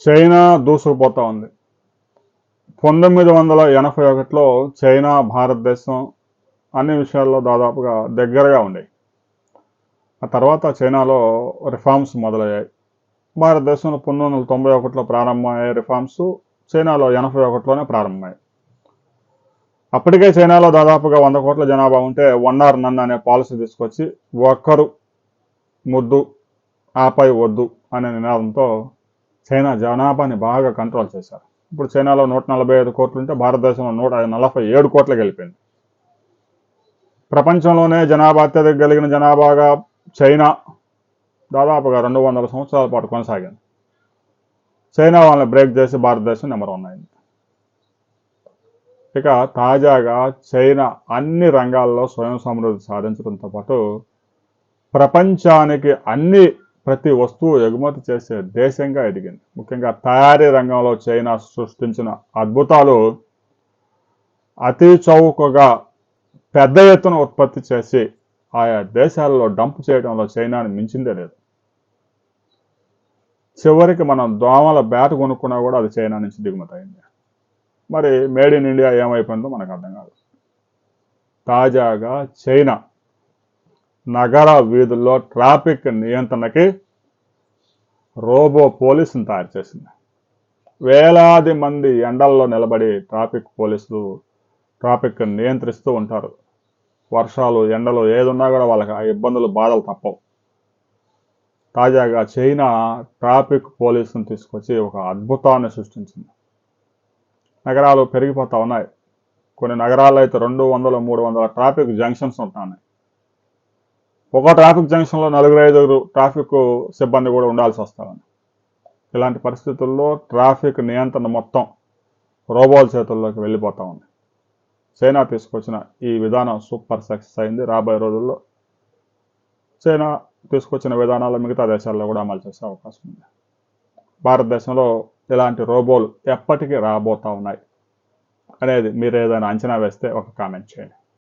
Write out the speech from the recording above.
China దూసుకుపోతా ఉంది. 1981లో China భారతదేశం అన్ని విషయాల్లో దాదాపుగా దగ్గరగా ఉండేవి. ఆ తర్వాత చైనాలో రిఫార్మ్స్ మొదలయ్యాయి. భారతదేశంలో 1991లో ప్రారంభమయ్యే రిఫార్మ్స్ చైనాలో 81లోనే ప్రారంభమయ్యాయి. అప్పటికే చైనాలో దాదాపుగా 100 కోట్ల జనాభా ఉంటే వన్ ఆర్ నన్ అనే పాలసీ తీసుకొచ్చి ఒక్కరు ముద్దు ఆపై వద్దు అనే నినాదంతో చైనా జనాభాని బాగా కంట్రోల్ చేశారు. ఇప్పుడు చైనాలో 145 కోట్లు ఉంటే భారతదేశంలో 147 కోట్లకి వెళ్ళిపోయింది. ప్రపంచంలోనే జనాభా అత్యధిక కలిగిన జనాభాగా చైనా దాదాపుగా 200 సంవత్సరాల పాటు కొనసాగింది. చైనా వాళ్ళని బ్రేక్ చేసి భారతదేశం నెంబర్ 1 అయింది. ఇక తాజాగా చైనా అన్ని రంగాల్లో స్వయం సమృద్ధి సాధించడంతో పాటు ప్రపంచానికి ప్రతి వస్తువు ఎగుమతి చేసే దేశంగా ఎదిగింది. ముఖ్యంగా తయారీ రంగంలో చైనా సృష్టించిన అద్భుతాలు అతి చౌకగా పెద్ద ఎత్తున ఉత్పత్తి చేసి ఆయా దేశాలలో డంప్ చేయడంలో చైనాని మించిందే లేదు. చివరికి మనం దోమల బ్యాట్ కొనుక్కున్నా కూడా అది చైనా నుంచి దిగుమతి అయింది. మరి మేడ్ ఇన్ ఇండియా ఏమైపోయిందో మనకు అర్థం కాదు. తాజాగా చైనా నగర వీధుల్లో ట్రాఫిక్ నియంత్రణకి రోబో పోలీసును తయారు చేసింది. వేలాది మంది ఎండల్లో నిలబడి పోలీసులు ట్రాఫిక్ నియంత్రిస్తూ ఉంటారు. వర్షాలు ఎండలు ఏదున్నా కూడా వాళ్ళకి ఆ ఇబ్బందులు బాధలు తప్పవు. తాజాగా చైనా ట్రాఫిక్ పోలీసును తీసుకొచ్చి ఒక అద్భుతాన్ని సృష్టించింది. నగరాలు పెరిగిపోతా ఉన్నాయి. కొన్ని నగరాల్లో అయితే 200, 300 ట్రాఫిక్ జంక్షన్స్ ఉంటున్నాయి. ఒక ట్రాఫిక్ జంక్షన్లో 4-5 ట్రాఫిక్ సిబ్బంది కూడా ఉండాల్సి వస్తుంది. ఇలాంటి పరిస్థితుల్లో ట్రాఫిక్ నియంత్రణ మొత్తం రోబోల చేతుల్లోకి వెళ్ళిపోతా ఉంది. చైనా తీసుకొచ్చిన ఈ విధానం సూపర్ సక్సెస్ అయింది. రాబోయే రోజుల్లో చైనా తీసుకొచ్చిన విధానాలు మిగతా దేశాల్లో కూడా అమలు చేసే అవకాశం ఉంది. భారతదేశంలో ఇలాంటి రోబోలు ఎప్పటికీ రాబోతా ఉన్నాయి అనేది మీరు ఏదైనా అంచనా వేస్తే ఒక కామెంట్ చేయండి.